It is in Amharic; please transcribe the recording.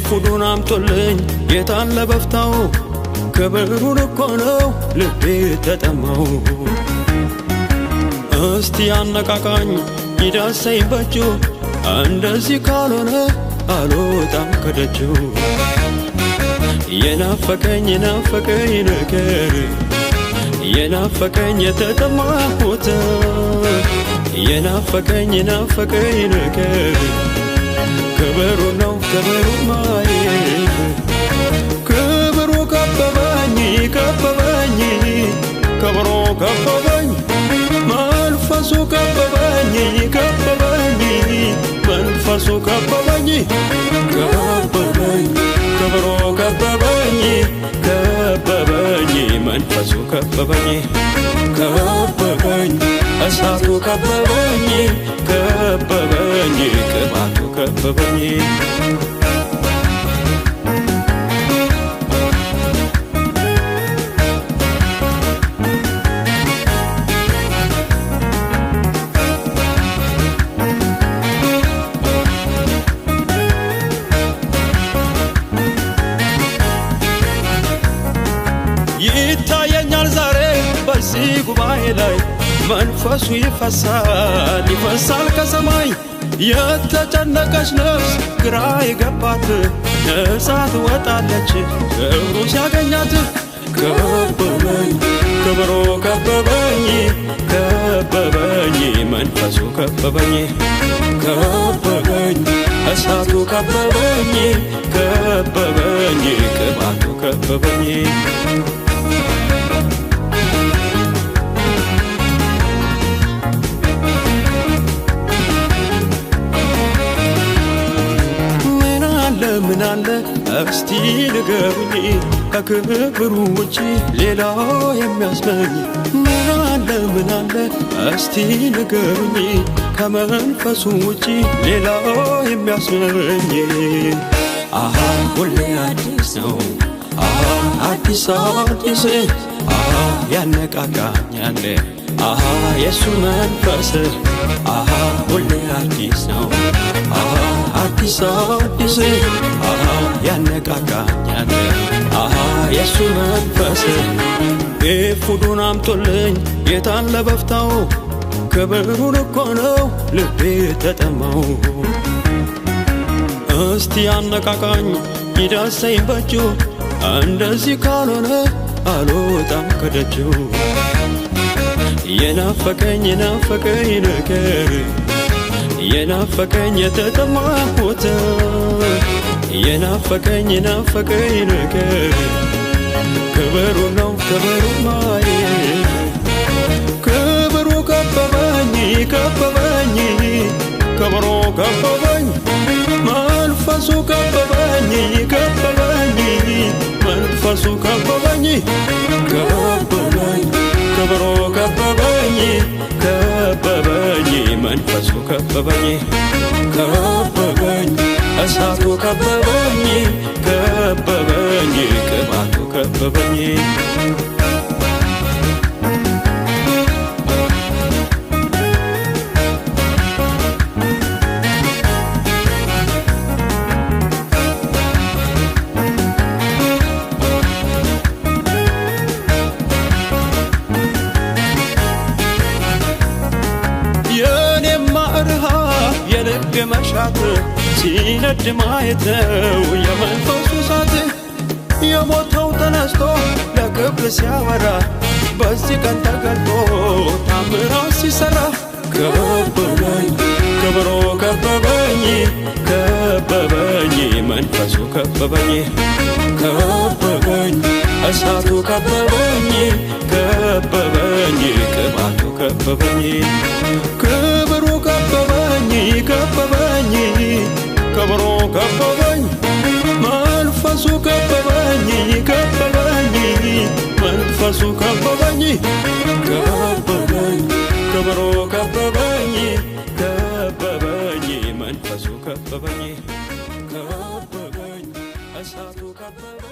ኤፉዱን አምጦልኝ የታለ በፍታው ክብሩን እኮ ነው ልቤ ተጠማው እስቲ አነቃቃኝ ይዳሰኝ በእጁ እንደዚህ ካልሆነ አልወጣም ከደጁ የናፈቀኝ ነገር የናፈቀኝ የተጠማሁት የናፈቀኝ ነገር ክብሩ ነው ክብሩ ማየት ክብሩ ከበበኝ ክብሩ ከበበኝ መንፈሱ ከበበኝ መንፈሱ ከበበኝ ክብሩ ከበበኝ መንፈሱ ከበበኝ እሳቱ ከበበኝ ቅባቱ ከበበኝ ይታየኛል ዛሬ በዚህ ጉባኤ ላይ መንፈሱ ይፈሳል ከሰማይ የተጨነቀች ነፍስ ግራ የገባት ነፃ ትወጣለች ክብሩ ሲያገኛት ከበበኝ ክብሩ ከበበኝ መንፈሱ ከበበኝ እሳቱ ከበበኝ ቅባቱ ከበበኝ ምን አለ እስቲ ንገሩኝ ከክብሩ ውጪ ሌላ የሚያስመኝ ምን አለ እስቲ ንገሩኝ ከመንፈሱ ውጪ ሌላ የሚያስመኝ ሁሌ አዲስ ነው አዲስ ያነቃቃኛል የሱ መንፈስ ሁሌ አዲስ ነው አዲስ ያነቃቃኛል የሱ መንፈስ ኤፉዱን አምጦልኝ የታለ በፍታው ክብሩን እኮ ነው ልቤ ተጠማው እስቲ አነቃቃኝ ይዳሰኝ በእጁ እንደዚህ ካልሆነ አልወጣም ከደጁ የናፈቀኝ ነገር የናፈቀኝ የተጠማሁት የናፈቀኝ ነገር ክብሩ ነው ክብሩ ማየት ክብሩ ከበበኝ ክብሩ ከበበኝ መንፈሱ ከበበኝ መንፈሱ ከበበኝ ክብሩ ከበበኝ መንፈሱ ከበበኝ እሳቱ ከበበኝ ቅባቱ ከበበኝ የልብ መሻት ሲነድ ማየት ነው የመንፈሱ እሳት የሞተው ተነስቶ ለክብር ሲያበራ በዚህ ቀን ተገልጦ ታምራት ሲሰራ ክብሩ ከበበኝ መንፈሱ ከበበኝ እሳቱ ከበበኝ ቅባቱ ከበበኝ ክብሩ ከበበኝ ክብሩ ከበበኝ መንፈሱ ከበበኝ መንፈሱ ከበበኝ ክብሩ ከበበኝ መንፈሱ ከበበኝ እሳቱ ከበበኝ